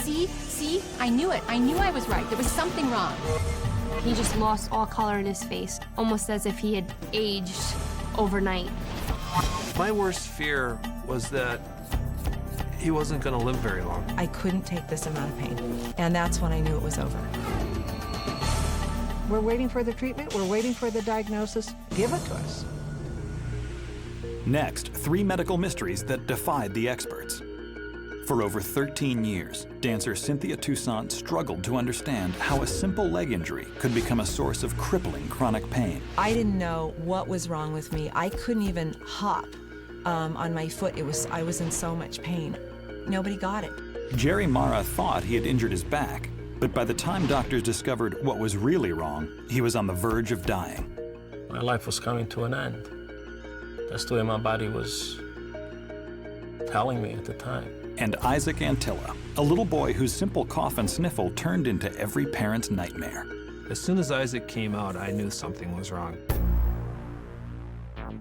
see, I knew it. I knew I was right. There was something wrong. He just lost all color in his face, almost as if he had aged overnight. My worst fear was that he wasn't going to live very long. I couldn't take this amount of pain, and that's when I knew it was over. We're waiting for the treatment, we're waiting for the diagnosis. Give it to us. Next, 3 medical mysteries that defied the experts. For over 13 years, dancer Cynthia Toussaint struggled to understand how a simple leg injury could become a source of crippling chronic pain. I didn't know what was wrong with me. I couldn't even hop on my foot. I was in so much pain. Nobody got it. Jerry Marra thought he had injured his back, but by the time doctors discovered what was really wrong, he was on the verge of dying. My life was coming to an end. That's the way my body was telling me at the time. And Isaac Antilla, a little boy whose simple cough and sniffle turned into every parent's nightmare. As soon as Isaac came out, I knew something was wrong.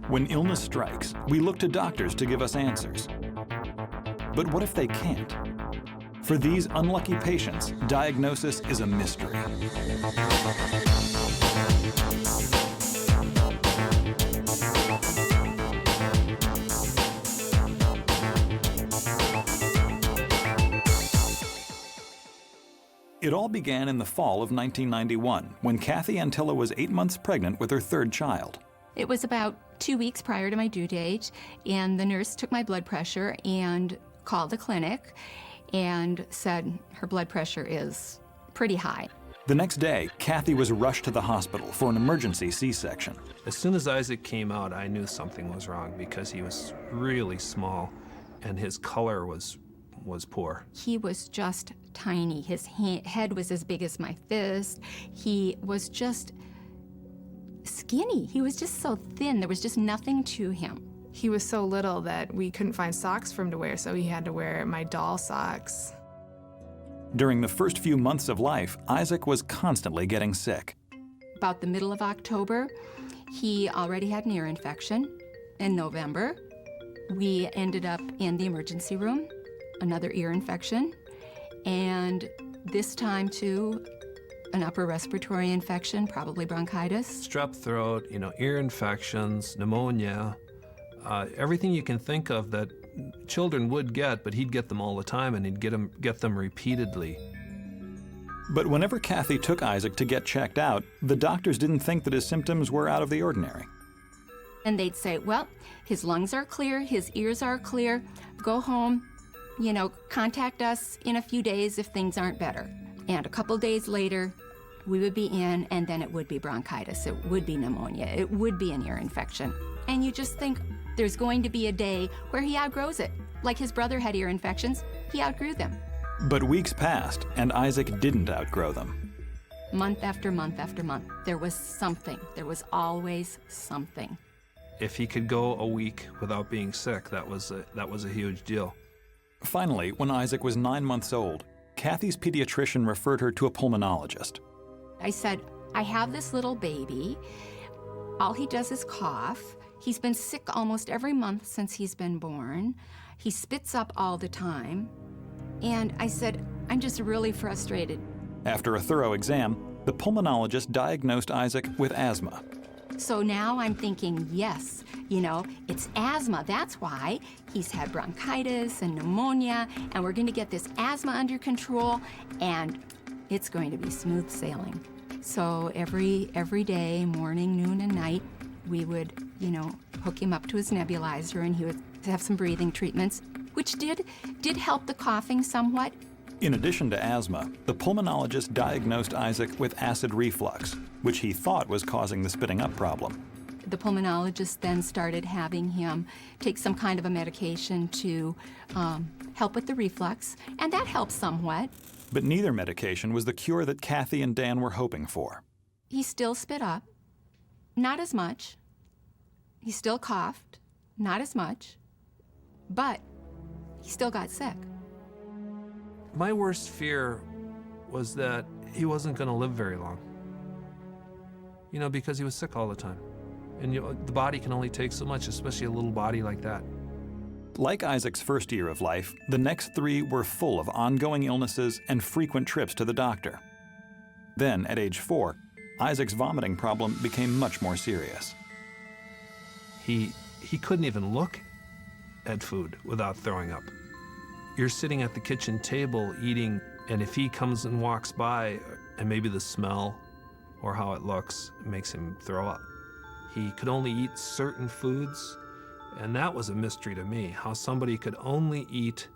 When illness strikes, we look to doctors to give us answers. But what if they can't? For these unlucky patients, diagnosis is a mystery. It all began in the fall of 1991, when Kathy Antilla was 8 months pregnant with her 3rd child. It was about 2 weeks prior to my due date, and the nurse took my blood pressure and called the clinic and said her blood pressure is pretty high. The next day, Kathy was rushed to the hospital for an emergency C-section. As soon as Isaac came out, I knew something was wrong because he was really small and his color was poor. He was just tiny. His head was as big as my fist. He was just skinny. He was just so thin. There was just nothing to him. He was so little that we couldn't find socks for him to wear, so he had to wear my doll socks. During the first few months of life, Isaac was constantly getting sick. About the middle of October, he already had an ear infection. In November, we ended up in the emergency room, another ear infection, and this time too, an upper respiratory infection, probably bronchitis. Strep throat, ear infections, pneumonia, everything you can think of that children would get, but he'd get them all the time, and he'd get them repeatedly. But whenever Kathy took Isaac to get checked out, the doctors didn't think that his symptoms were out of the ordinary. And they'd say, well, his lungs are clear, his ears are clear, go home, contact us in a few days if things aren't better. And a couple days later, we would be in, and then it would be bronchitis, it would be pneumonia, it would be an ear infection. And you just think there's going to be a day where he outgrows it. Like his brother had ear infections, he outgrew them. But weeks passed, and Isaac didn't outgrow them. Month after month after month, there was something. There was always something. If he could go a week without being sick, that was a huge deal. Finally, when Isaac was 9 months old, Kathy's pediatrician referred her to a pulmonologist. I said, I have this little baby. All he does is cough. He's been sick almost every month since he's been born. He spits up all the time. And I said, I'm just really frustrated. After a thorough exam, the pulmonologist diagnosed Isaac with asthma. So now I'm thinking, yes, it's asthma. That's why he's had bronchitis and pneumonia, and we're going to get this asthma under control, and it's going to be smooth sailing. So every day, morning, noon, and night, we would, hook him up to his nebulizer, and he would have some breathing treatments, which did help the coughing somewhat. In addition to asthma, the pulmonologist diagnosed Isaac with acid reflux, which he thought was causing the spitting up problem. The pulmonologist then started having him take some kind of a medication to help with the reflux, and that helped somewhat. But neither medication was the cure that Kathy and Dan were hoping for. He still spit up, not as much. He still coughed, not as much, but he still got sick. My worst fear was that he wasn't going to live very long, because he was sick all the time. And the body can only take so much, especially a little body like that. Like Isaac's first year of life, the next 3 were full of ongoing illnesses and frequent trips to the doctor. Then, at age 4, Isaac's vomiting problem became much more serious. He couldn't even look at food without throwing up. You're sitting at the kitchen table eating, and if he comes and walks by, and maybe the smell or how it looks makes him throw up. He could only eat certain foods, and that was a mystery to me, how somebody could only eat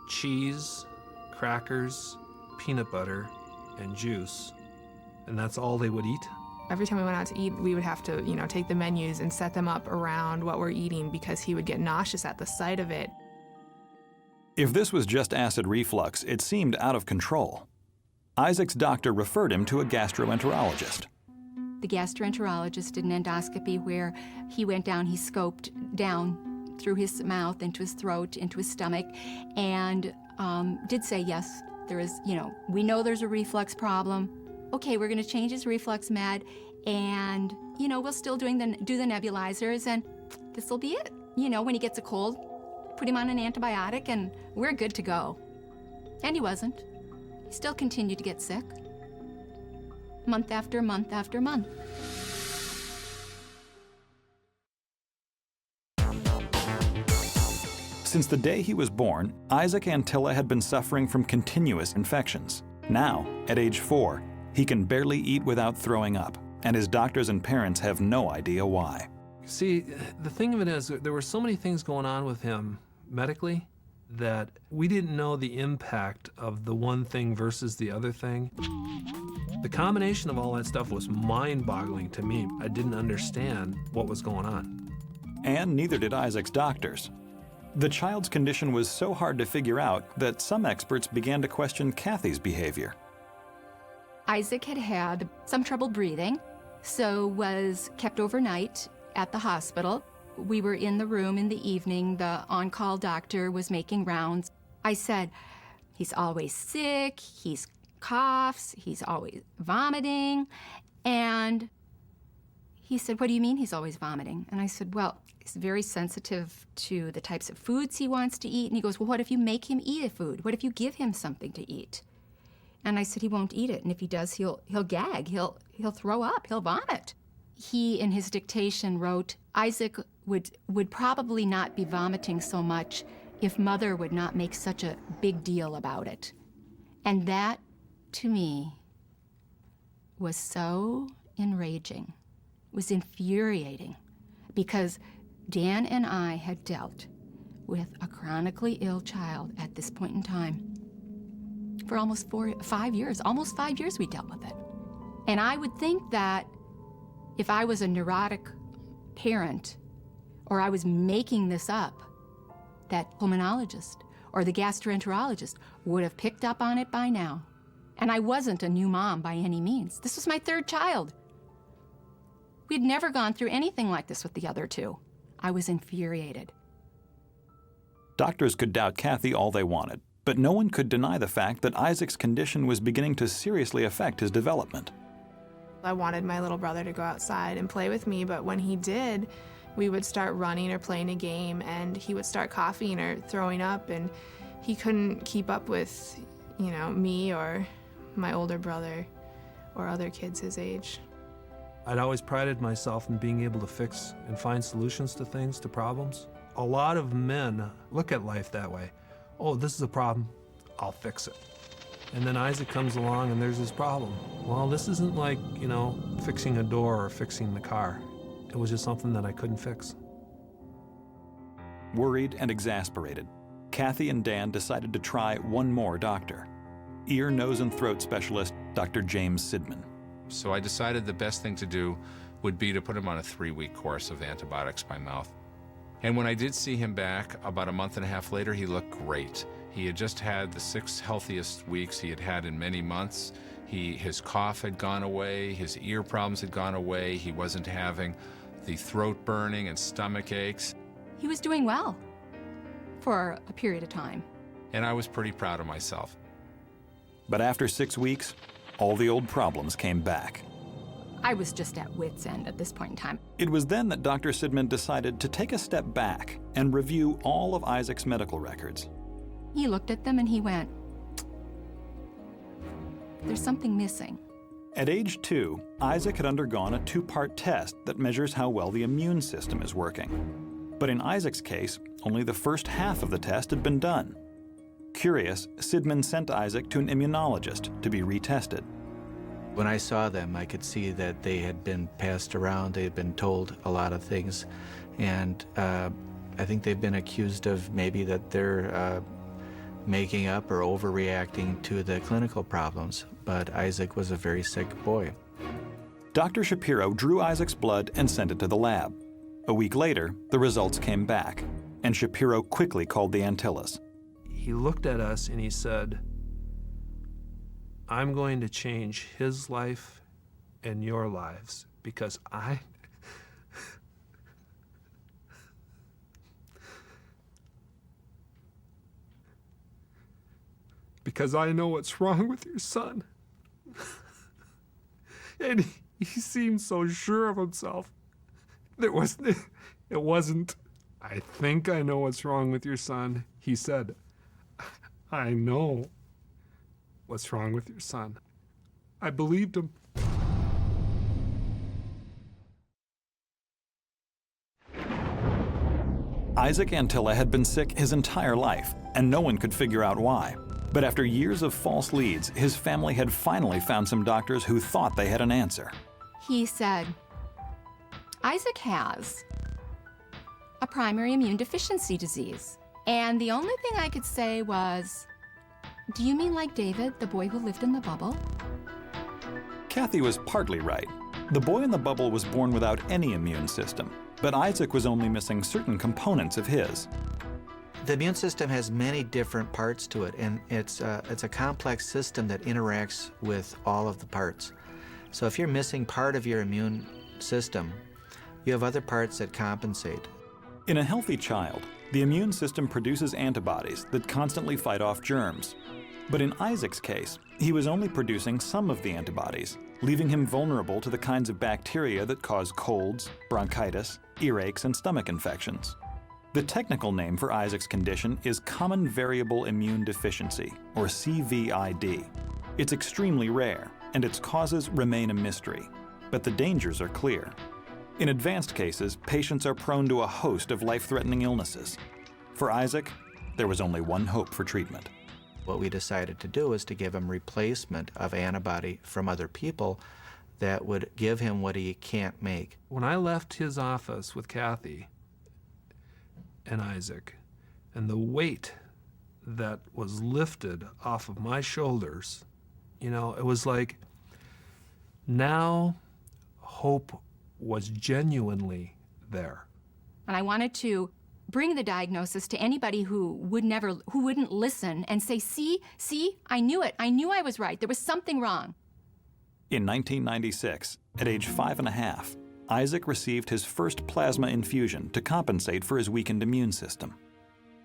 cheese, crackers, peanut butter, and juice, and that's all they would eat. Every time we went out to eat, we would have to, take the menus and set them up around what we're eating because he would get nauseous at the sight of it. If this was just acid reflux, it seemed out of control. Isaac's doctor referred him to a gastroenterologist. The gastroenterologist did an endoscopy where he went down, he scoped down through his mouth, into his throat, into his stomach, and did say, yes, there is, we know there's a reflux problem. Okay, we're gonna change his reflux med, and, we'll still do the nebulizers, and this'll be it. When he gets a cold, put him on an antibiotic, and we're good to go. And he wasn't. He still continued to get sick. Month after month after month. Since the day he was born, Isaac Antilla had been suffering from continuous infections. Now, at age 4, he can barely eat without throwing up, and his doctors and parents have no idea why. See, the thing of it is, there were so many things going on with him medically that we didn't know the impact of the one thing versus the other thing. The combination of all that stuff was mind-boggling to me. I didn't understand what was going on. And neither did Isaac's doctors. The child's condition was so hard to figure out that some experts began to question Kathy's behavior. Isaac had some trouble breathing, so was kept overnight at the hospital. We were in the room in the evening. The on-call doctor was making rounds. I said, he's always sick, he's coughs, he's always vomiting. And he said, what do you mean he's always vomiting? And I said, well, he's very sensitive to the types of foods he wants to eat. And he goes, well, what if you make him eat a food? What if you give him something to eat? And I said, he won't eat it. And if he does, he'll gag, he'll throw up, he'll vomit. He, in his dictation, wrote, Isaac would probably not be vomiting so much if Mother would not make such a big deal about it. And that, to me, was so enraging, was infuriating, because Dan and I had dealt with a chronically ill child at this point in time. For almost 5 years, almost 5 years we dealt with it. And I would think that if I was a neurotic parent, or I was making this up, that pulmonologist or the gastroenterologist would have picked up on it by now. And I wasn't a new mom by any means. This was my 3rd child. We'd never gone through anything like this with the other 2. I was infuriated. Doctors could doubt Kathy all they wanted, but no one could deny the fact that Isaac's condition was beginning to seriously affect his development. I wanted my little brother to go outside and play with me, but when he did, we would start running or playing a game, and he would start coughing or throwing up, and he couldn't keep up with, me or my older brother or other kids his age. I'd always prided myself in being able to fix and find solutions to things, to problems. A lot of men look at life that way. Oh, this is a problem, I'll fix it. And then Isaac comes along and there's this problem. Well, this isn't like, fixing a door or fixing the car. It was just something that I couldn't fix. Worried and exasperated, Kathy and Dan decided to try one more doctor, ear, nose, and throat specialist Dr. James Sidman. So I decided the best thing to do would be to put him on a 3-week course of antibiotics by mouth. And when I did see him back about a month and a half later, he looked great. He had just had the 6 healthiest weeks he had had in many months. His cough had gone away, his ear problems had gone away, he wasn't having the throat burning and stomach aches. He was doing well for a period of time. And I was pretty proud of myself. But after 6 weeks, all the old problems came back. I was just at wit's end at this point in time. It was then that Dr. Sidman decided to take a step back and review all of Isaac's medical records. He looked at them and he went, "There's something missing." At age 2, Isaac had undergone a 2-part test that measures how well the immune system is working. But in Isaac's case, only the first half of the test had been done. Curious, Sidman sent Isaac to an immunologist to be retested. When I saw them, I could see that they had been passed around, they had been told a lot of things, and I think they've been accused of maybe that they're making up or overreacting to the clinical problems, but Isaac was a very sick boy. Dr. Shapiro drew Isaac's blood and sent it to the lab. A week later, the results came back, and Shapiro quickly called the Antillas. He looked at us and he said, "I'm going to change his life and your lives because because I know what's wrong with your son." And he seemed so sure of himself. It wasn't, "I think I know what's wrong with your son." He said, "I know what's wrong with your son." I believed him. Isaac Antilla had been sick his entire life, and no one could figure out why. But after years of false leads, his family had finally found some doctors who thought they had an answer. He said, "Isaac has a primary immune deficiency disease." And the only thing I could say was, "Do you mean like David, the boy who lived in the bubble?" Kathy was partly right. The boy in the bubble was born without any immune system, but Isaac was only missing certain components of his. The immune system has many different parts to it, and it's a complex system that interacts with all of the parts. So if you're missing part of your immune system, you have other parts that compensate. In a healthy child, the immune system produces antibodies that constantly fight off germs. But in Isaac's case, he was only producing some of the antibodies, leaving him vulnerable to the kinds of bacteria that cause colds, bronchitis, earaches, and stomach infections. The technical name for Isaac's condition is Common Variable Immune Deficiency, or CVID. It's extremely rare, and its causes remain a mystery, but the dangers are clear. In advanced cases, patients are prone to a host of life-threatening illnesses. For Isaac, there was only one hope for treatment. What we decided to do is to give him replacement of antibody from other people that would give him what he can't make. When I left his office with Kathy and Isaac, and the weight that was lifted off of my shoulders, it was like now hope was genuinely there. And I wanted to bring the diagnosis to anybody who wouldn't listen and say, see, I knew it. I knew I was right. There was something wrong. In 1996, at age 5½, Isaac received his first plasma infusion to compensate for his weakened immune system.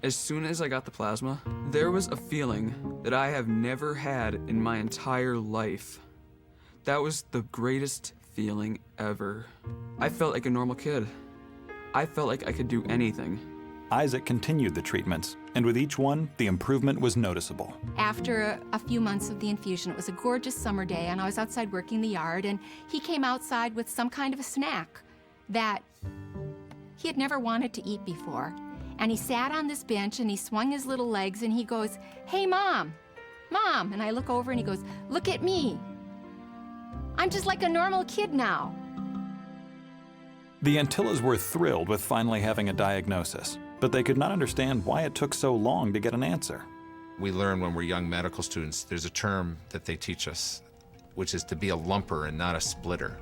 As soon as I got the plasma, there was a feeling that I have never had in my entire life. That was the greatest feeling ever. I felt like a normal kid. I felt like I could do anything. Isaac continued the treatments, and with each one, the improvement was noticeable. After a few months of the infusion, it was a gorgeous summer day, and I was outside working the yard, and he came outside with some kind of a snack that he had never wanted to eat before. And he sat on this bench, and he swung his little legs, and he goes, "Hey, Mom, Mom." And I look over, and he goes, "Look at me. I'm just like a normal kid now." The Antillas were thrilled with finally having a diagnosis, but they could not understand why it took so long to get an answer. We learn when we're young medical students, there's a term that they teach us, which is to be a lumper and not a splitter.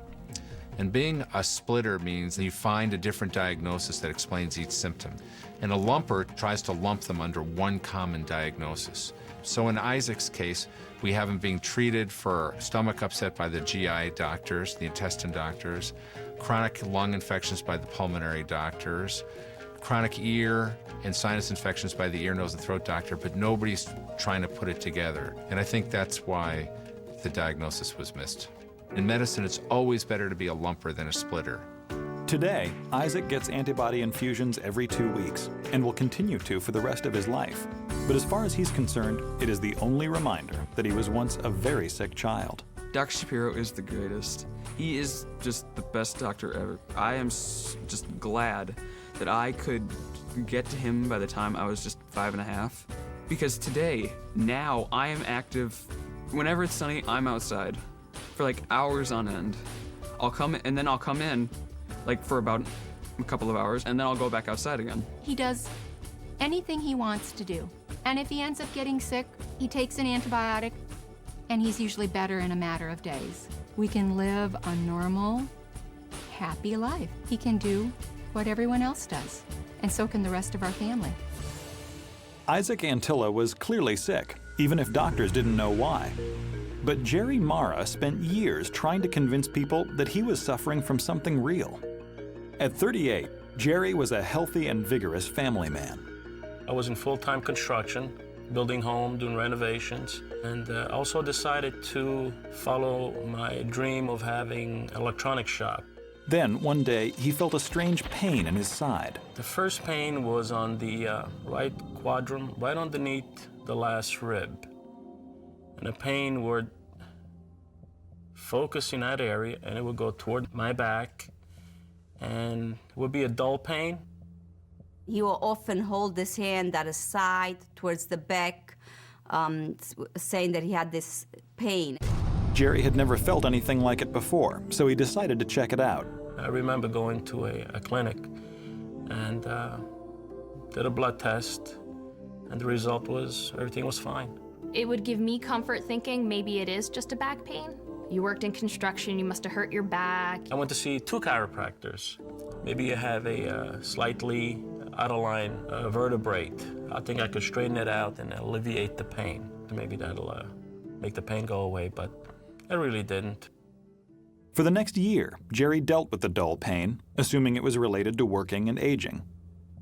And being a splitter means that you find a different diagnosis that explains each symptom. And a lumper tries to lump them under one common diagnosis. So in Isaac's case, we have him being treated for stomach upset by the GI doctors, the intestine doctors, chronic lung infections by the pulmonary doctors, chronic ear and sinus infections by the ear, nose, and throat doctor, but nobody's trying to put it together. And I think that's why the diagnosis was missed. In medicine, it's always better to be a lumper than a splitter. Today, Isaac gets antibody infusions every 2 weeks and will continue to for the rest of his life. But as far as he's concerned, it is the only reminder that he was once a very sick child. Dr. Shapiro is the greatest. He is just the best doctor ever. I am just glad that I could get to him by the time I was just 5.5. Because today, now, I am active. Whenever it's sunny, I'm outside for like hours on end. I'll come in like for about a couple of hours, and then I'll go back outside again. He does anything he wants to do. And if he ends up getting sick, he takes an antibiotic, and he's usually better in a matter of days. We can live a normal, happy life. He can do what everyone else does, and so can the rest of our family. Isaac Antilla was clearly sick, even if doctors didn't know why. But Jerry Marra spent years trying to convince people that he was suffering from something real. At 38, Jerry was a healthy and vigorous family man. I was in full-time construction, building home, doing renovations, and also decided to follow my dream of having an electronics shop. Then, one day, he felt a strange pain in his side. The first pain was on the right quadrant, right underneath the last rib. And the pain would focus in that area, and it would go toward my back, and it would be a dull pain. He will often hold his hand at his side, towards the back, saying that he had this pain. Jerry had never felt anything like it before, so he decided to check it out. I remember going to a clinic and did a blood test, and the result was everything was fine. It would give me comfort thinking maybe it is just a back pain. You worked in construction, you must have hurt your back. I went to see 2 chiropractors. Maybe you have a slightly out-of-line vertebrae. I think I could straighten it out and alleviate the pain. Maybe that'll make the pain go away, but it really didn't. For the next year, Jerry dealt with the dull pain, assuming it was related to working and aging.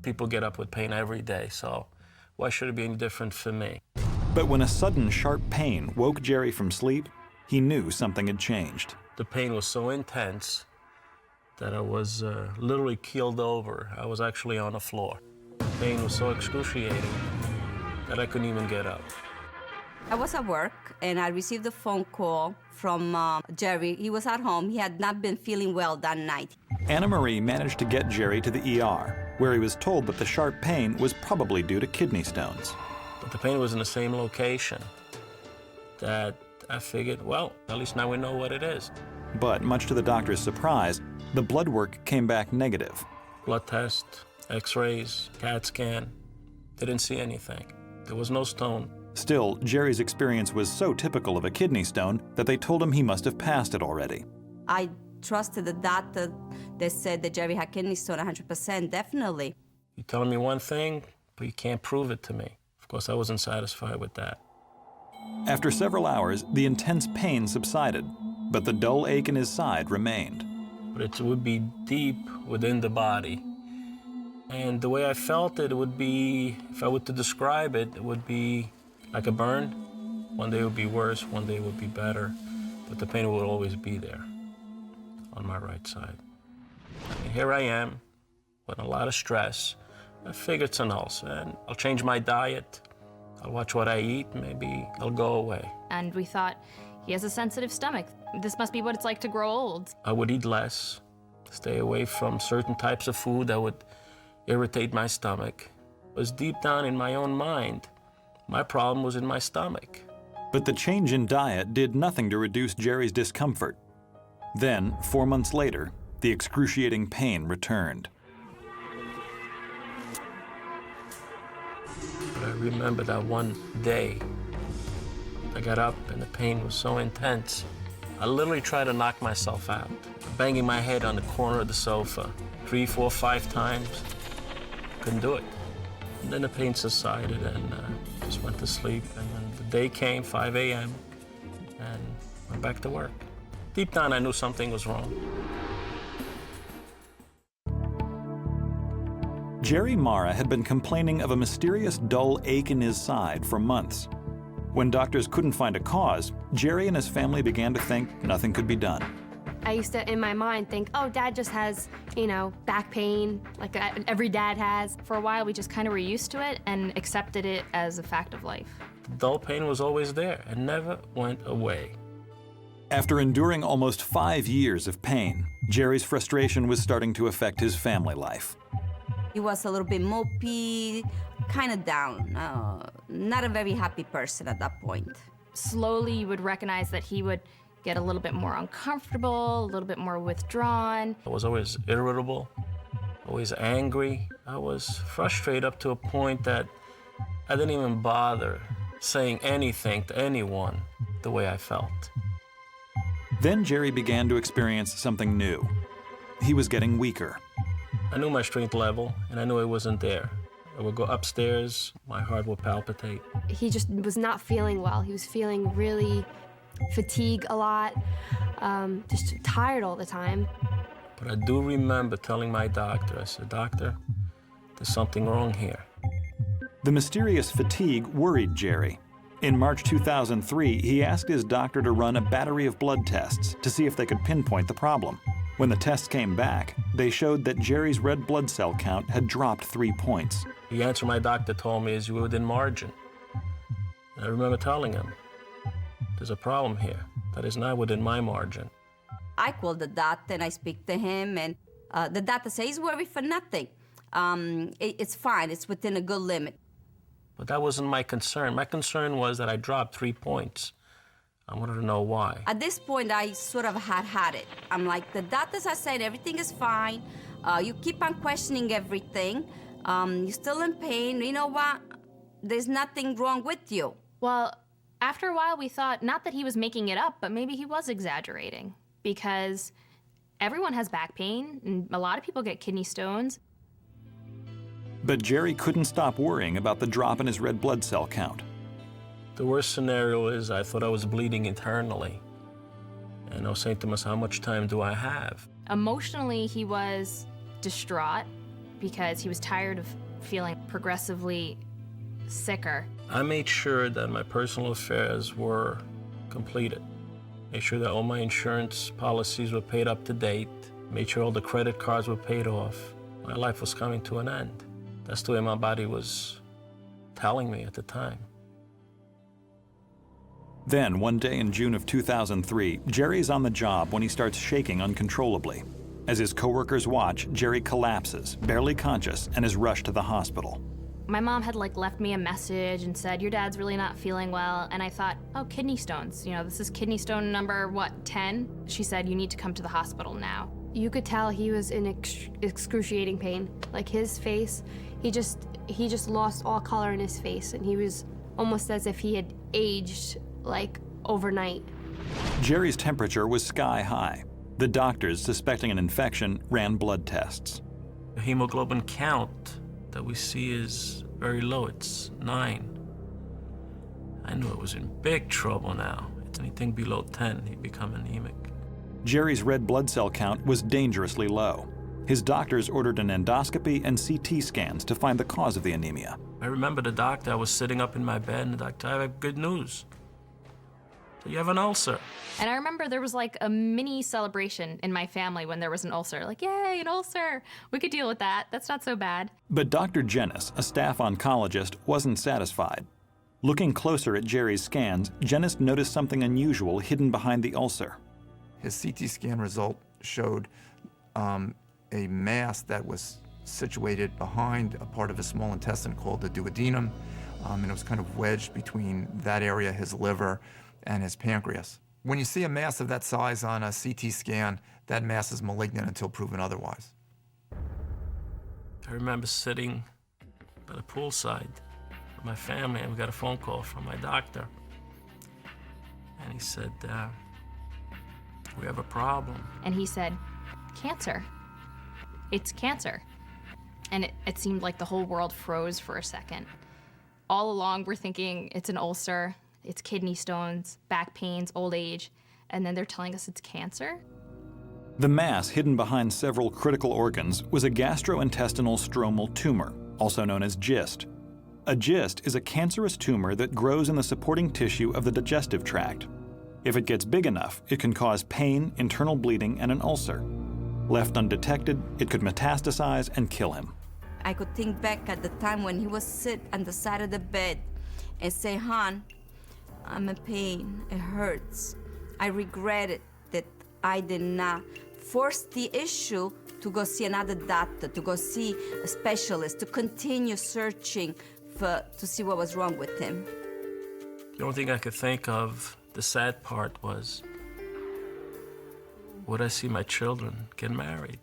People get up with pain every day, so why should it be any different for me? But when a sudden sharp pain woke Jerry from sleep, he knew something had changed. The pain was so intense that I was literally keeled over. I was actually on the floor. The pain was so excruciating that I couldn't even get up. I was at work, and I received a phone call from Jerry. He was at home. He had not been feeling well that night. Anna Marie managed to get Jerry to the ER, where he was told that the sharp pain was probably due to kidney stones. But the pain was in the same location that I figured, well, at least now we know what it is. But much to the doctor's surprise, the blood work came back negative. Blood test, x-rays, CAT scan, they didn't see anything. There was no stone. Still, Jerry's experience was so typical of a kidney stone that they told him he must have passed it already. I trusted the doctor that said that Jerry had kidney stone 100%, definitely. You're telling me one thing, but you can't prove it to me. Of course, I wasn't satisfied with that. After several hours, the intense pain subsided, but the dull ache in his side remained. But it would be deep within the body. And the way I felt it would be, if I were to describe it, it would be like a burn. One day it would be worse, one day it would be better, but the pain would always be there on my right side. And here I am with a lot of stress. I figured it's an ulcer, and I'll change my diet. I'll watch what I eat, maybe it'll go away. And we thought, he has a sensitive stomach. This must be what it's like to grow old. I would eat less, stay away from certain types of food that would irritate my stomach. It was deep down in my own mind. My problem was in my stomach. But the change in diet did nothing to reduce Jerry's discomfort. Then, 4 months later, the excruciating pain returned. But I remember that one day, I got up and the pain was so intense. I literally tried to knock myself out, banging my head on the corner of the sofa 3, 4, 5 times. Couldn't do it. And then the pain subsided and just went to sleep. And then the day came, 5 a.m., and went back to work. Deep down, I knew something was wrong. Jerry Marra had been complaining of a mysterious dull ache in his side for months. When doctors couldn't find a cause, Jerry and his family began to think nothing could be done. I used to, in my mind, think, oh, Dad just has, back pain, like every dad has. For a while, we just kind of were used to it and accepted it as a fact of life. Dull pain was always there and never went away. After enduring almost 5 years of pain, Jerry's frustration was starting to affect his family life. He was a little bit mopey, kind of down, not a very happy person at that point. Slowly, you would recognize that he would get a little bit more uncomfortable, a little bit more withdrawn. I was always irritable, always angry. I was frustrated up to a point that I didn't even bother saying anything to anyone the way I felt. Then Jerry began to experience something new. He was getting weaker. I knew my strength level, and I knew it wasn't there. I would go upstairs, my heart would palpitate. He just was not feeling well. He was feeling really fatigued a lot, just tired all the time. But I do remember telling my doctor, I said, "Doctor, there's something wrong here." The mysterious fatigue worried Jerry. In March 2003, he asked his doctor to run a battery of blood tests to see if they could pinpoint the problem. When the tests came back, they showed that Jerry's red blood cell count had dropped 3 points. The answer my doctor told me is, "You were within margin." And I remember telling him, "There's a problem here. That is not within my margin." I called the doctor and I speak to him, and the doctor says he's worried for nothing. It's fine, it's within a good limit. But that wasn't my concern. My concern was that I dropped 3 points. I wanted to know why. At this point, I sort of had it. I'm like, the doctors are saying everything is fine. You keep on questioning everything. You're still in pain. You know what? There's nothing wrong with you. Well, after a while, we thought not that he was making it up, but maybe he was exaggerating, because everyone has back pain, and a lot of people get kidney stones. But Jerry couldn't stop worrying about the drop in his red blood cell count. The worst scenario is I thought I was bleeding internally. And I was saying to myself, how much time do I have? Emotionally, he was distraught because he was tired of feeling progressively sicker. I made sure that my personal affairs were completed. Made sure that all my insurance policies were paid up to date. Made sure all the credit cards were paid off. My life was coming to an end. That's the way my body was telling me at the time. Then, one day in June of 2003, Jerry's on the job when he starts shaking uncontrollably. As his coworkers watch, Jerry collapses, barely conscious, and is rushed to the hospital. My mom had left me a message and said, "Your dad's really not feeling well." And I thought, oh, kidney stones. This is kidney stone number, 10? She said, "You need to come to the hospital now." You could tell he was in excruciating pain. Like his face, he just lost all color in his face, and he was almost as if he had aged overnight. Jerry's temperature was sky high. The doctors, suspecting an infection, ran blood tests. The hemoglobin count that we see is very low. It's 9. I knew I was in big trouble now. Anything below 10, he'd become anemic. Jerry's red blood cell count was dangerously low. His doctors ordered an endoscopy and CT scans to find the cause of the anemia. I remember the doctor, I was sitting up in my bed, and the doctor, "I have good news. So you have an ulcer." And I remember there was a mini celebration in my family when there was an ulcer. Yay, an ulcer. We could deal with that. That's not so bad. But Dr. Jennis, a staff oncologist, wasn't satisfied. Looking closer at Jerry's scans, Jennis noticed something unusual hidden behind the ulcer. His CT scan result showed a mass that was situated behind a part of his small intestine called the duodenum, and it was kind of wedged between that area, his liver, and his pancreas. When you see a mass of that size on a CT scan, that mass is malignant until proven otherwise. I remember sitting by the poolside with my family, and we got a phone call from my doctor. And he said, "We have a problem." And he said, "Cancer. It's cancer." And it seemed like the whole world froze for a second. All along, we're thinking it's an ulcer, it's kidney stones, back pains, old age, and then they're telling us it's cancer? The mass hidden behind several critical organs was a gastrointestinal stromal tumor, also known as GIST. A cyst is a cancerous tumor that grows in the supporting tissue of the digestive tract. If it gets big enough, it can cause pain, internal bleeding, and an ulcer. Left undetected, it could metastasize and kill him. I could think back at the time when he would sit on the side of the bed and say, "Hon, I'm in pain, it hurts." I regretted that I did not force the issue to go see another doctor, to go see a specialist, to continue searching to see what was wrong with him. The only thing I could think of, the sad part was, would I see my children get married?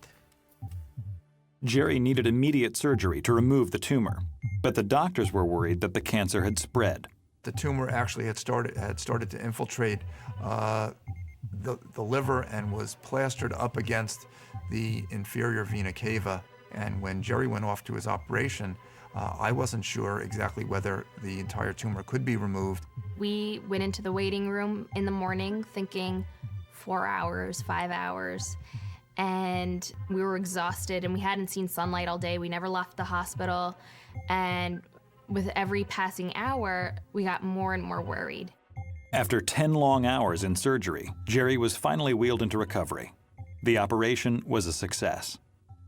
Jerry needed immediate surgery to remove the tumor, but the doctors were worried that the cancer had spread. The tumor actually had started to infiltrate the liver and was plastered up against the inferior vena cava. And when Jerry went off to his operation, I wasn't sure exactly whether the entire tumor could be removed. We went into the waiting room in the morning thinking 4 hours, 5 hours, and we were exhausted and we hadn't seen sunlight all day. We never left the hospital, and with every passing hour, we got more and more worried. After 10 long hours in surgery, Jerry was finally wheeled into recovery. The operation was a success.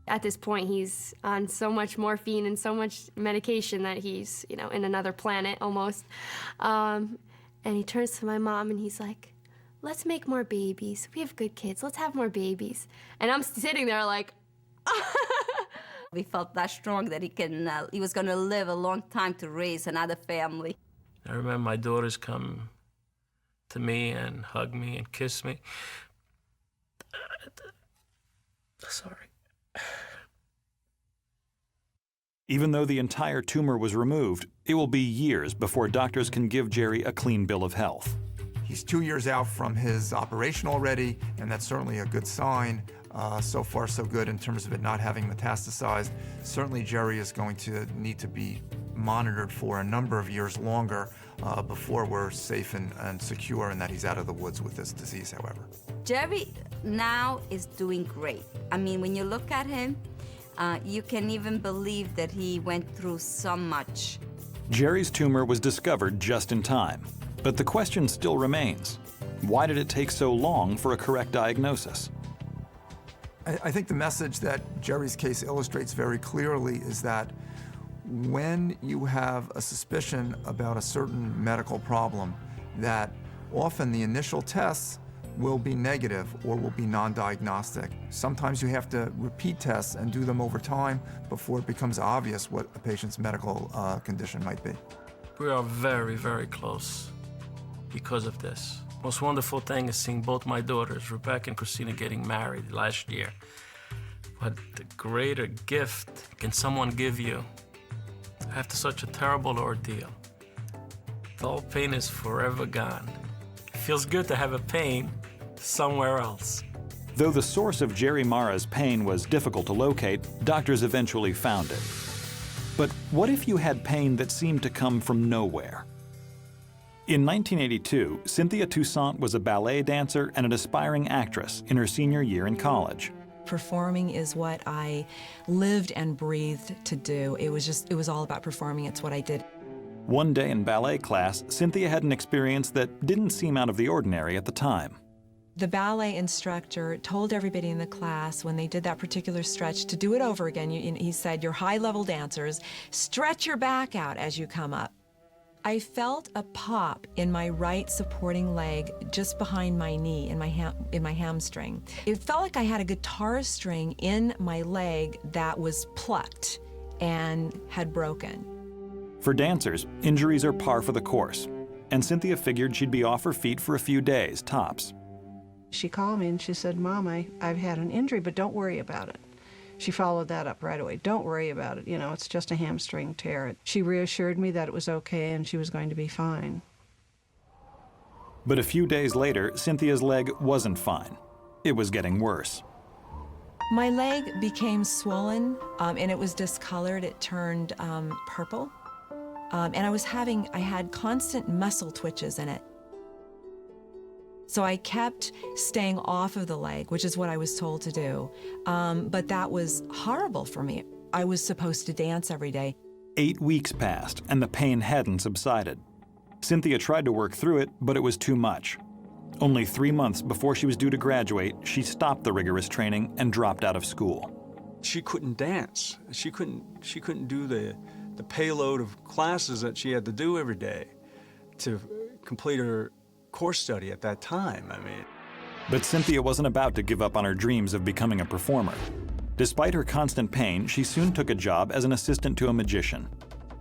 At this point, he's on so much morphine and so much medication that he's, in another planet almost. And he turns to my mom and he's like, "Let's make more babies. We have good kids. Let's have more babies." And I'm sitting there like, We felt that strong that he was going to live a long time to raise another family. I remember my daughters come to me and hug me and kiss me. Sorry. Even though the entire tumor was removed, it will be years before doctors can give Jerry a clean bill of health. He's 2 years out from his operation already, and that's certainly a good sign. So far, so good in terms of it not having metastasized. Certainly, Jerry is going to need to be monitored for a number of years longer before we're safe and secure and that he's out of the woods with this disease, however. Jerry now is doing great. I mean, when you look at him, you can even believe that he went through so much. Jerry's tumor was discovered just in time, but the question still remains. Why did it take so long for a correct diagnosis? I think the message that Jerry's case illustrates very clearly is that when you have a suspicion about a certain medical problem, that often the initial tests will be negative or will be non-diagnostic. Sometimes you have to repeat tests and do them over time before it becomes obvious what a patient's medical condition might be. We are very, very close because of this. Most wonderful thing is seeing both my daughters, Rebecca and Christina, getting married last year. What the greater gift can someone give you after such a terrible ordeal? All pain is forever gone. It feels good to have a pain somewhere else. Though the source of Jerry Marra's pain was difficult to locate, doctors eventually found it. But what if you had pain that seemed to come from nowhere? In 1982, Cynthia Toussaint was a ballet dancer and an aspiring actress in her senior year in college. Performing is what I lived and breathed to do. It was all about performing. It's what I did. One day in ballet class, Cynthia had an experience that didn't seem out of the ordinary at the time. The ballet instructor told everybody in the class when they did that particular stretch to do it over again. He said, "You're high-level dancers, stretch your back out as you come up." I felt a pop in my right supporting leg just behind my knee, in my hamstring. It felt like I had a guitar string in my leg that was plucked and had broken. For dancers, injuries are par for the course, and Cynthia figured she'd be off her feet for a few days, tops. She called me and she said, "Mom, I've had an injury, but don't worry about it." She followed that up right away. "Don't worry about it. It's just a hamstring tear." She reassured me that it was okay and she was going to be fine. But a few days later, Cynthia's leg wasn't fine. It was getting worse. My leg became swollen and it was discolored. It turned purple. And I had constant muscle twitches in it. So I kept staying off of the leg, which is what I was told to do. But that was horrible for me. I was supposed to dance every day. 8 weeks passed, and the pain hadn't subsided. Cynthia tried to work through it, but it was too much. Only 3 months before she was due to graduate, she stopped the rigorous training and dropped out of school. She couldn't dance. She couldn't do the payload of classes that she had to do every day to complete her course study at that time. I mean. But Cynthia wasn't about to give up on her dreams of becoming a performer. Despite her constant pain, she soon took a job as an assistant to a magician.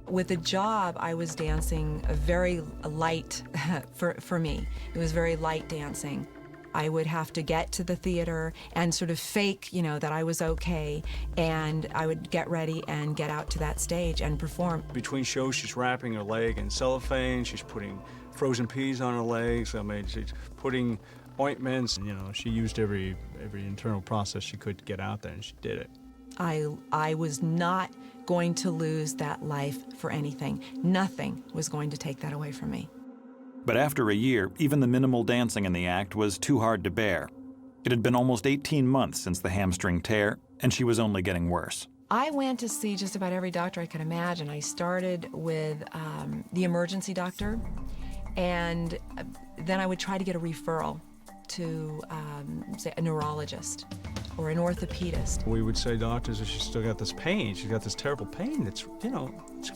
With the job, I was dancing a very light, for me, it was very light dancing. I would have to get to the theater and sort of fake, that I was okay, and I would get ready and get out to that stage and perform. Between shows, she's wrapping her leg in cellophane, she's putting frozen peas on her legs, I mean, she's putting ointments, she used every internal process she could to get out there, and she did it. I was not going to lose that life for anything. Nothing was going to take that away from me. But after a year, even the minimal dancing in the act was too hard to bear. It had been almost 18 months since the hamstring tear, and she was only getting worse. I went to see just about every doctor I could imagine. I started with the emergency doctor, and then I would try to get a referral to, say, a neurologist or an orthopedist. We would say, doctors, she's still got this pain. She's got this terrible pain that's, it's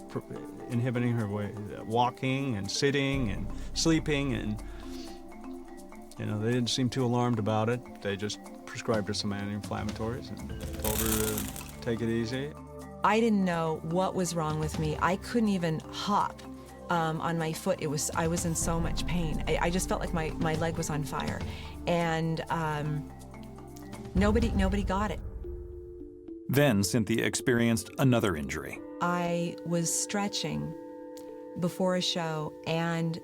inhibiting her way, walking and sitting and sleeping, and, they didn't seem too alarmed about it. They just prescribed her some anti-inflammatories and told her to take it easy. I didn't know what was wrong with me. I couldn't even hop on my foot. I was in so much pain. I just felt like my leg was on fire. And nobody got it. Then Cynthia experienced another injury. I was stretching before a show, and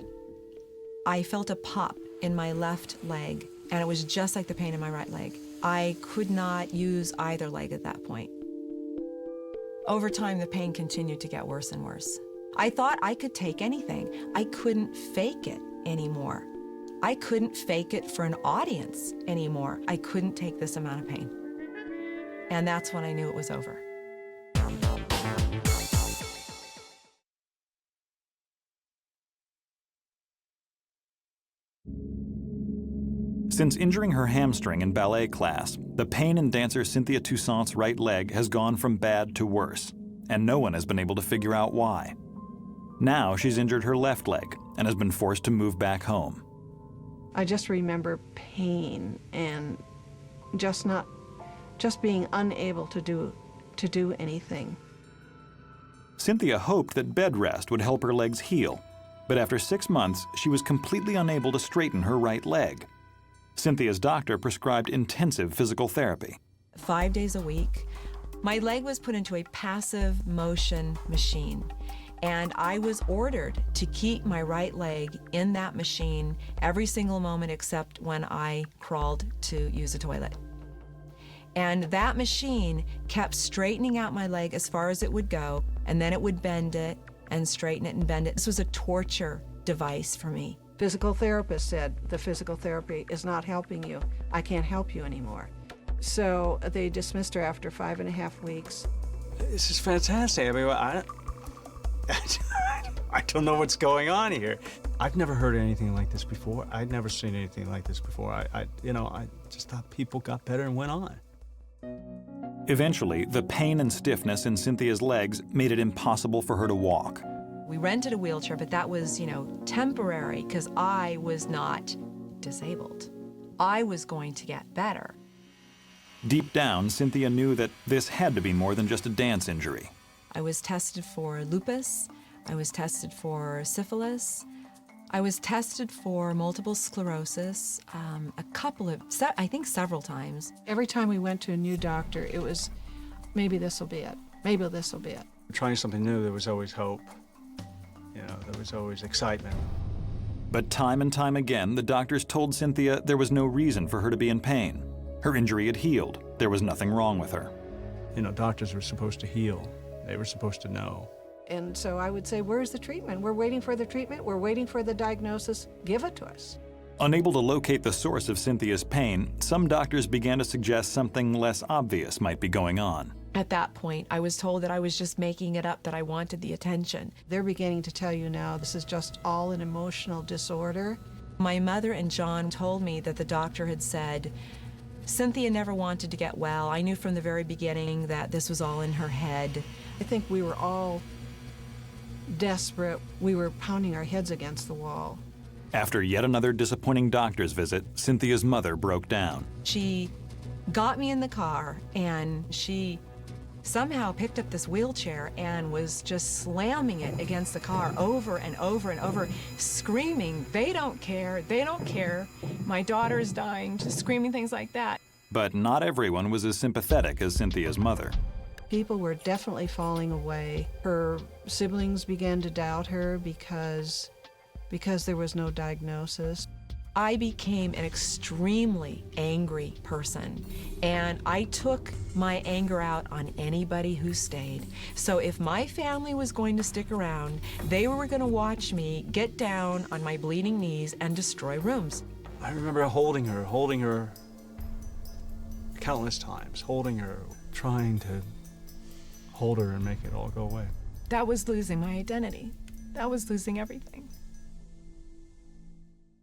I felt a pop in my left leg, and it was just like the pain in my right leg. I could not use either leg at that point. Over time, the pain continued to get worse and worse. I thought I could take anything. I couldn't fake it anymore. I couldn't fake it for an audience anymore. I couldn't take this amount of pain. And that's when I knew it was over. Since injuring her hamstring in ballet class, the pain in dancer Cynthia Toussaint's right leg has gone from bad to worse, and no one has been able to figure out why. Now she's injured her left leg and has been forced to move back home. I just remember pain and just being unable to do anything. Cynthia hoped that bed rest would help her legs heal, but after 6 months, she was completely unable to straighten her right leg. Cynthia's doctor prescribed intensive physical therapy. 5 days a week. My leg was put into a passive motion machine, and I was ordered to keep my right leg in that machine every single moment except when I crawled to use the toilet. And that machine kept straightening out my leg as far as it would go, and then it would bend it and straighten it and bend it. This was a torture device for me. Physical therapist said, the physical therapy is not helping you. I can't help you anymore. So they dismissed her after 5.5 weeks. This is fantastic. I mean, I don't know what's going on here. I've never heard anything like this before. I'd never seen anything like this before. I just thought people got better and went on. Eventually, the pain and stiffness in Cynthia's legs made it impossible for her to walk. We rented a wheelchair, but that was, temporary because I was not disabled. I was going to get better. Deep down, Cynthia knew that this had to be more than just a dance injury. I was tested for lupus. I was tested for syphilis. I was tested for multiple sclerosis I think several times. Every time we went to a new doctor, it was, maybe this will be it. Maybe this will be it. Trying something new, there was always hope. There was always excitement. But time and time again, the doctors told Cynthia there was no reason for her to be in pain. Her injury had healed. There was nothing wrong with her. Doctors were supposed to heal. They were supposed to know. And so I would say, where's the treatment? We're waiting for the treatment. We're waiting for the diagnosis. Give it to us. Unable to locate the source of Cynthia's pain, some doctors began to suggest something less obvious might be going on. At that point, I was told that I was just making it up, that I wanted the attention. They're beginning to tell you now this is just all an emotional disorder. My mother and John told me that the doctor had said, Cynthia never wanted to get well. I knew from the very beginning that this was all in her head. I think we were all desperate. We were pounding our heads against the wall. After yet another disappointing doctor's visit, Cynthia's mother broke down. She got me in the car, and she somehow picked up this wheelchair and was just slamming it against the car over and over and over, screaming, "They don't care, they don't care. My daughter's dying," just screaming things like that. But not everyone was as sympathetic as Cynthia's mother. People were definitely falling away. Her siblings began to doubt her because there was no diagnosis. I became an extremely angry person, and I took my anger out on anybody who stayed. So if my family was going to stick around, they were going to watch me get down on my bleeding knees and destroy rooms. I remember holding her countless times, holding her, trying to hold her and make it all go away. That was losing my identity. That was losing everything.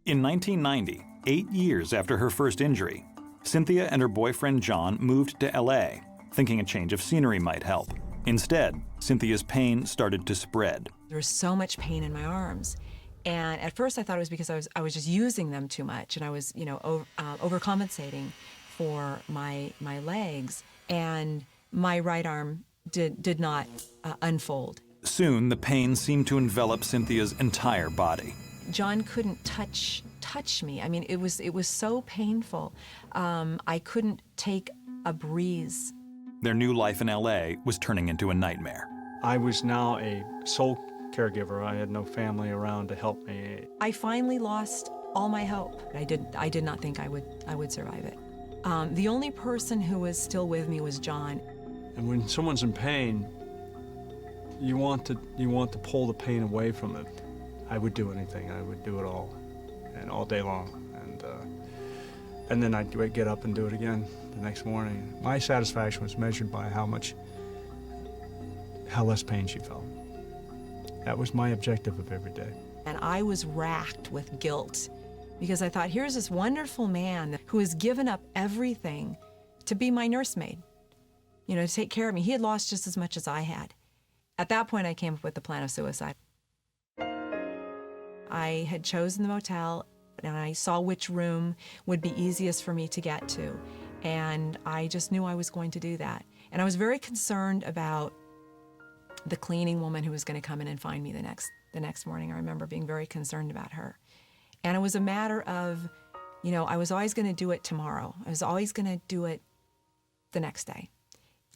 In 1990, 8 years after her first injury, Cynthia and her boyfriend John moved to LA, thinking a change of scenery might help. Instead, Cynthia's pain started to spread. There was so much pain in my arms. And at first I thought it was because I was just using them too much, and I was, overcompensating for my legs. And my right arm did not unfold. Soon, the pain seemed to envelop Cynthia's entire body. John couldn't touch me. I mean, it was so painful. I couldn't take a breeze. Their new life in LA was turning into a nightmare. I was now a sole caregiver. I had no family around to help me. I finally lost all my hope. I did not think I would survive it. The only person who was still with me was John. And when someone's in pain, you want to pull the pain away from it. I would do anything. I would do it all, and all day long. And then I'd get up and do it again the next morning. My satisfaction was measured by how less pain she felt. That was my objective of every day. And I was racked with guilt because I thought, here's this wonderful man who has given up everything to be my nursemaid, to take care of me. He had lost just as much as I had. At that point, I came up with the plan of suicide. I had chosen the motel, and I saw which room would be easiest for me to get to. And I just knew I was going to do that. And I was very concerned about the cleaning woman who was going to come in and find me the next morning. I remember being very concerned about her. And it was a matter of, I was always going to do it tomorrow. I was always going to do it the next day.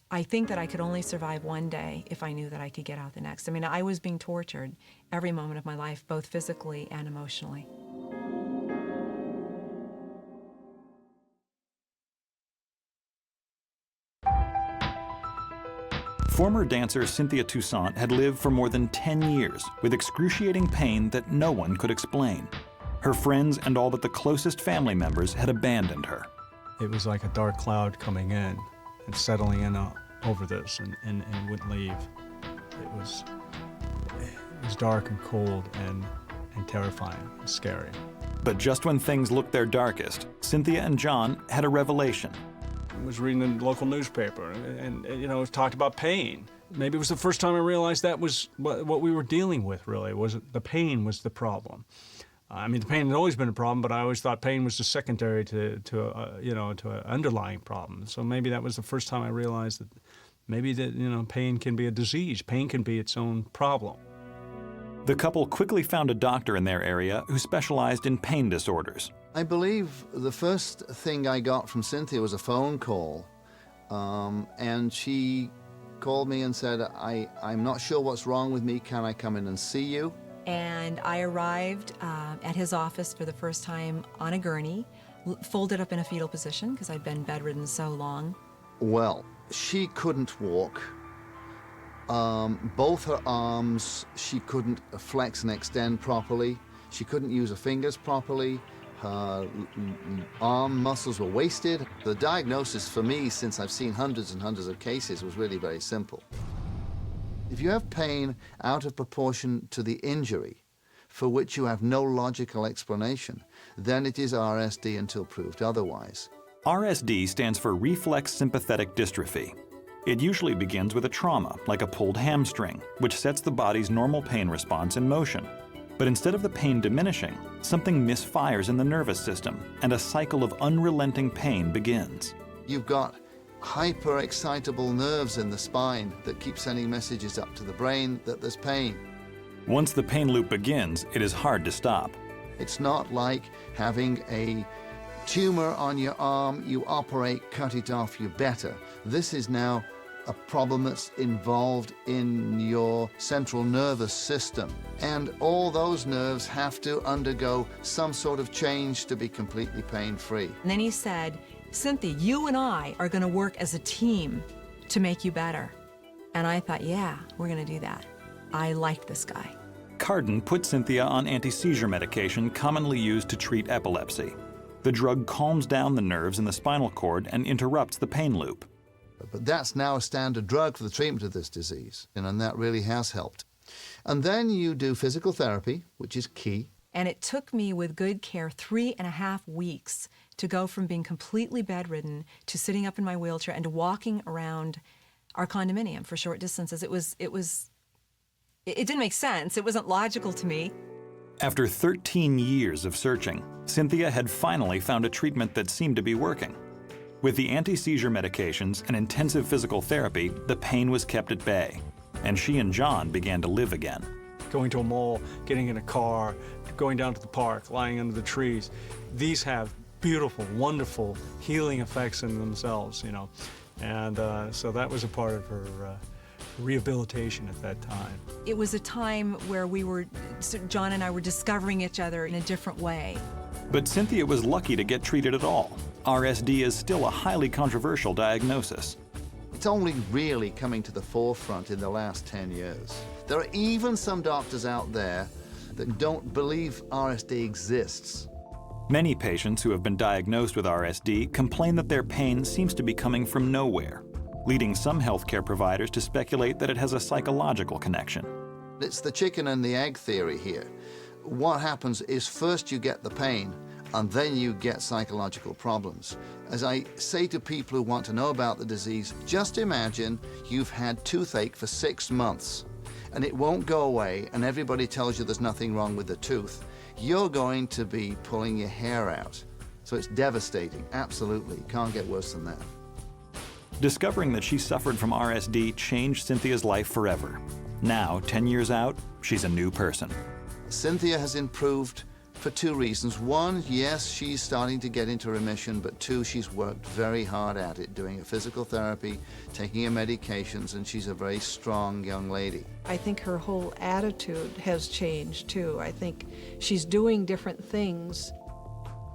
I think that I could only survive one day if I knew that I could get out the next. I mean, I was being tortured every moment of my life, both physically and emotionally. Former dancer Cynthia Toussaint had lived for more than 10 years with excruciating pain that no one could explain. Her friends and all but the closest family members had abandoned her. It was like a dark cloud coming in and settling in over this and wouldn't leave. It was dark and cold and terrifying and scary. But just when things looked their darkest, Cynthia and John had a revelation. I was reading the local newspaper and it talked about pain. Maybe it was the first time I realized that was what we were dealing with, really. The pain was the problem. I mean, the pain had always been a problem, but I always thought pain was the secondary to an underlying problem. So maybe that was the first time I realized that maybe pain can be a disease. Pain can be its own problem. The couple quickly found a doctor in their area who specialized in pain disorders. I believe the first thing I got from Cynthia was a phone call, and she called me and said, I'm not sure what's wrong with me. Can I come in and see you? And I arrived at his office for the first time on a gurney, folded up in a fetal position because I'd been bedridden so long. Well, she couldn't walk. Both her arms, she couldn't flex and extend properly. She couldn't use her fingers properly. Her arm muscles were wasted. The diagnosis for me, since I've seen hundreds and hundreds of cases, was really very simple. If you have pain out of proportion to the injury, for which you have no logical explanation, then it is RSD until proved otherwise. RSD stands for reflex sympathetic dystrophy. It usually begins with a trauma, like a pulled hamstring, which sets the body's normal pain response in motion. But instead of the pain diminishing, something misfires in the nervous system, and a cycle of unrelenting pain begins. You've got hyper-excitable nerves in the spine that keep sending messages up to the brain that there's pain. Once the pain loop begins, it is hard to stop. It's not like having a tumor on your arm, you operate, cut it off, you're better. This is now a problem that's involved in your central nervous system. And all those nerves have to undergo some sort of change to be completely pain-free. And then he said, Cynthia, you and I are going to work as a team to make you better. And I thought, yeah, we're going to do that. I like this guy. Carden put Cynthia on anti-seizure medication commonly used to treat epilepsy. The drug calms down the nerves in the spinal cord and interrupts the pain loop. But that's now a standard drug for the treatment of this disease, and that really has helped. And then you do physical therapy, which is key. And it took me, with good care, 3.5 weeks to go from being completely bedridden to sitting up in my wheelchair and to walking around our condominium for short distances. It didn't make sense. It wasn't logical to me. After 13 years of searching, Cynthia had finally found a treatment that seemed to be working. With the anti-seizure medications and intensive physical therapy, the pain was kept at bay, and she and John began to live again. Going to a mall, getting in a car, going down to the park, lying under the trees, these have beautiful, wonderful healing effects in themselves, you know. And so that was a part of her rehabilitation at that time. It was a time where John and I were discovering each other in a different way. But Cynthia was lucky to get treated at all. RSD is still a highly controversial diagnosis. It's only really coming to the forefront in the last 10 years. There are even some doctors out there that don't believe RSD exists. Many patients who have been diagnosed with RSD complain that their pain seems to be coming from nowhere, leading some healthcare providers to speculate that it has a psychological connection. It's the chicken and the egg theory here. What happens is first you get the pain, and then you get psychological problems. As I say to people who want to know about the disease, just imagine you've had toothache for 6 months, and it won't go away, and everybody tells you there's nothing wrong with the tooth. You're going to be pulling your hair out. So it's devastating, absolutely. Can't get worse than that. Discovering that she suffered from RSD changed Cynthia's life forever. Now, 10 years out, she's a new person. Cynthia has improved for 2 reasons. One, yes, she's starting to get into remission, but 2, she's worked very hard at it, doing her physical therapy, taking her medications, and she's a very strong young lady. I think her whole attitude has changed, too. I think she's doing different things.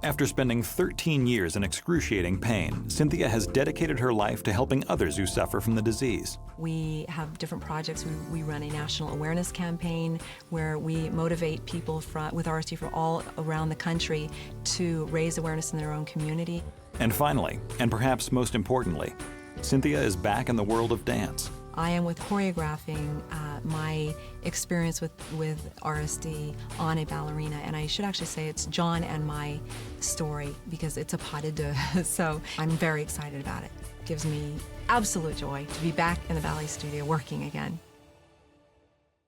After spending 13 years in excruciating pain, Cynthia has dedicated her life to helping others who suffer from the disease. We have different projects. We run a national awareness campaign where we motivate people with RSD from all around the country to raise awareness in their own community. And finally, and perhaps most importantly, Cynthia is back in the world of dance. I am with choreographing my experience with RSD on a ballerina, and I should actually say it's John and my story because it's a pas de deux, so I'm very excited about it. It gives me absolute joy to be back in the ballet studio working again.